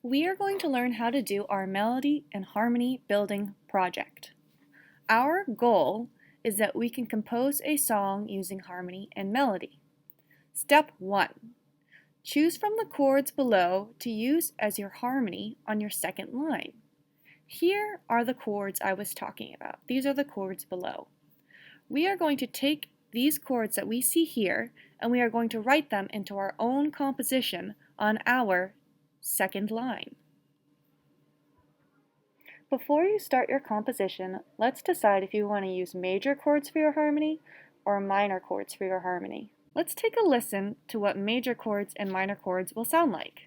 We are going to learn how to do our melody and harmony building project. Our goal is that we can compose a song using harmony and melody. Step 1. Choose from the chords below to use as your harmony on your second line. Here are the chords I was talking about. These are the chords below. We are going to take these chords that we see here and we are going to write them into our own composition on our second line. Before you start your composition, let's decide if you want to use major chords for your harmony or minor chords for your harmony. Let's take a listen to what major chords and minor chords will sound like.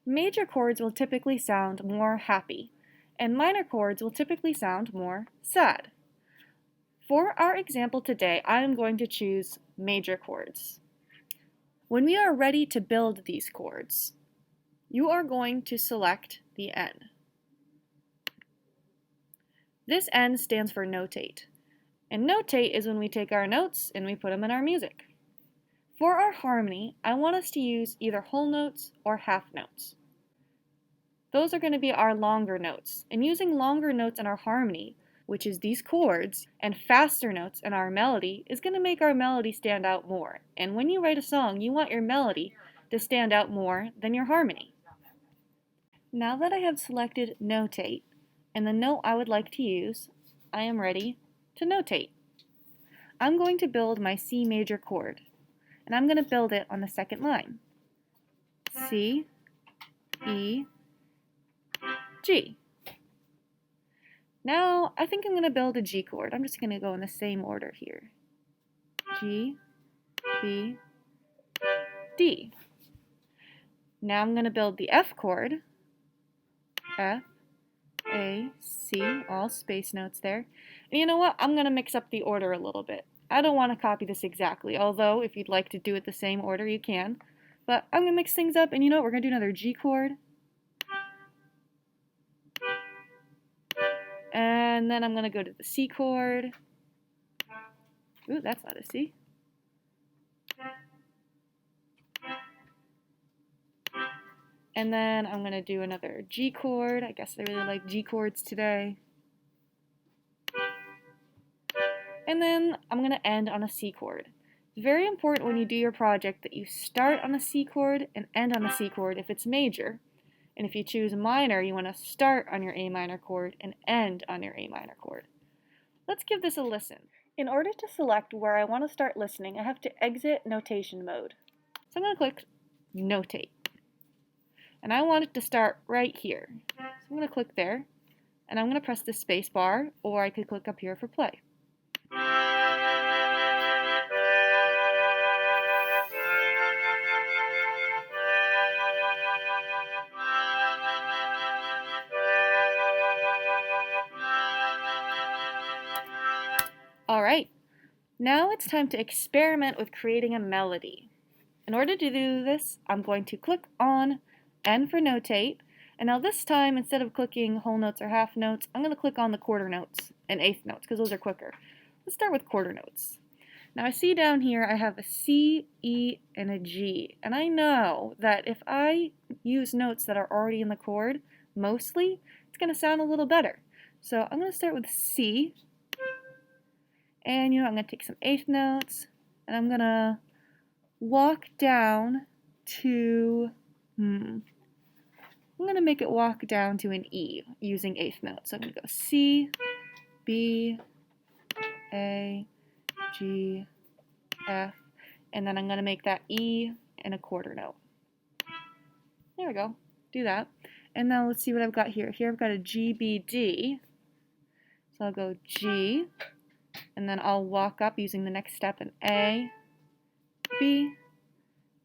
Major chords will typically sound more happy, and minor chords will typically sound more sad. For our example today, I am going to choose major chords. When we are ready to build these chords, you are going to select the N. This N stands for notate, and notate is when we take our notes and we put them in our music. For our harmony, I want us to use either whole notes or half notes. Those are going to be our longer notes, and using longer notes in our harmony, which is these chords, and faster notes in our melody is going to make our melody stand out more. And when you write a song, you want your melody to stand out more than your harmony. Now that I have selected notate and the note I would like to use, I am ready to notate. I'm going to build my C major chord, and I'm going to build it on the second line. C, E, G. Now, I think I'm going to build a G chord. I'm just going to go in the same order here. G, B, D. Now I'm going to build the F chord. F, A, C, all space notes there. And you know what? I'm going to mix up the order a little bit. I don't want to copy this exactly, although if you'd like to do it the same order, you can. But I'm going to mix things up, and you know what? We're going to do another G chord. And then I'm going to go to the C chord. Ooh, that's not a C. And then I'm going to do another G chord. I guess I really like G chords today. And then I'm going to end on a C chord. It's very important when you do your project that you start on a C chord and end on a C chord if it's major. And if you choose minor, you want to start on your A minor chord and end on your A minor chord. Let's give this a listen. In order to select where I want to start listening, I have to exit notation mode. So I'm going to click notate. And I want it to start right here. So I'm going to click there, and I'm going to press the space bar, or I could click up here for play. Alright, now it's time to experiment with creating a melody. In order to do this, I'm going to click on N for notate, and now this time, instead of clicking whole notes or half notes, I'm going to click on the quarter notes and eighth notes, because those are quicker. Let's start with quarter notes. Now I see down here I have a C, E, and a G, and I know that if I use notes that are already in the chord, mostly, it's going to sound a little better. So I'm going to start with C. And you know, I'm going to take some eighth notes, and I'm going to walk down to, I'm going to make it walk down to an E using eighth notes. So I'm going to go C, B, A, G, F, and then I'm going to make that E and a quarter note. There we go. Do that. And now let's see what I've got here. Here I've got a G, B, D. So I'll go G. And then I'll walk up using the next step in A, B,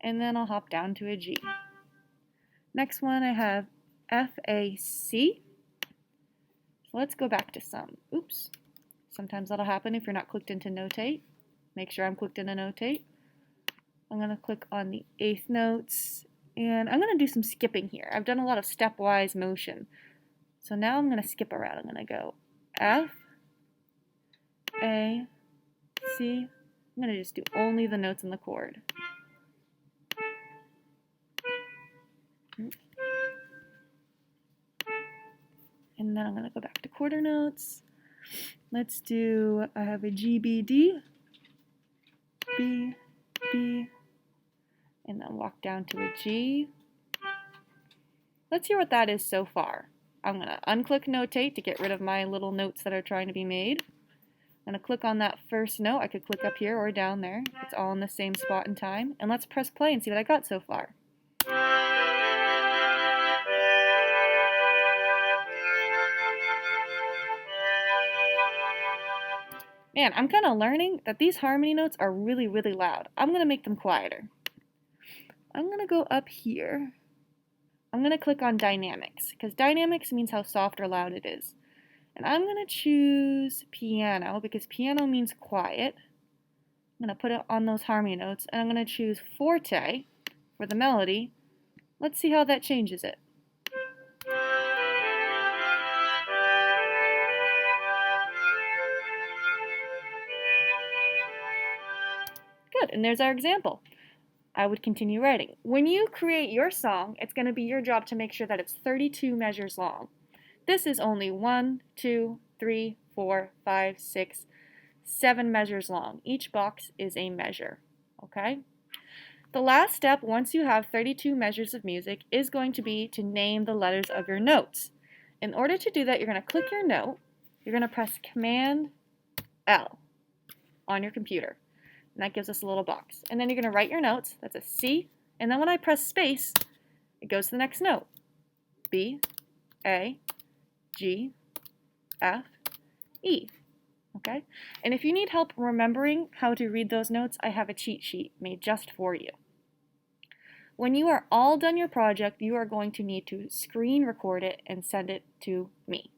and then I'll hop down to a G. Next one I have F, A, C. So let's go back to some. Oops. Sometimes that'll happen if you're not clicked into notate. Make sure I'm clicked into notate. I'm going to click on the eighth notes, and I'm going to do some skipping here. I've done a lot of stepwise motion. So now I'm going to skip around. I'm going to go F, A, C. I'm going to just do only the notes in the chord. And then I'm going to go back to quarter notes. Let's do, I have a G, B, D, B, B, and then walk down to a G. Let's hear what that is so far. I'm going to unclick notate to get rid of my little notes that are trying to be made. I'm going to click on that first note. I could click up here or down there. It's all in the same spot and time. And let's press play and see what I got so far. Man, I'm kind of learning that these harmony notes are really, really loud. I'm going to make them quieter. I'm going to go up here. I'm going to click on dynamics, because dynamics means how soft or loud it is. And I'm going to choose piano, because piano means quiet. I'm going to put it on those harmony notes, and I'm going to choose forte for the melody. Let's see how that changes it. Good, and there's our example. I would continue writing. When you create your song, it's going to be your job to make sure that it's 32 measures long. This is only 1, 2, 3, 4, 5, 6, 7 measures long. Each box is a measure, okay? The last step, once you have 32 measures of music, is going to be to name the letters of your notes. In order to do that, you're going to click your note, you're going to press Command L on your computer. And that gives us a little box. And then you're going to write your notes. That's a C. And then when I press space, it goes to the next note. B, A, G, F, E. Okay? And if you need help remembering how to read those notes, I have a cheat sheet made just for you. When you are all done your project, you are going to need to screen record it and send it to me.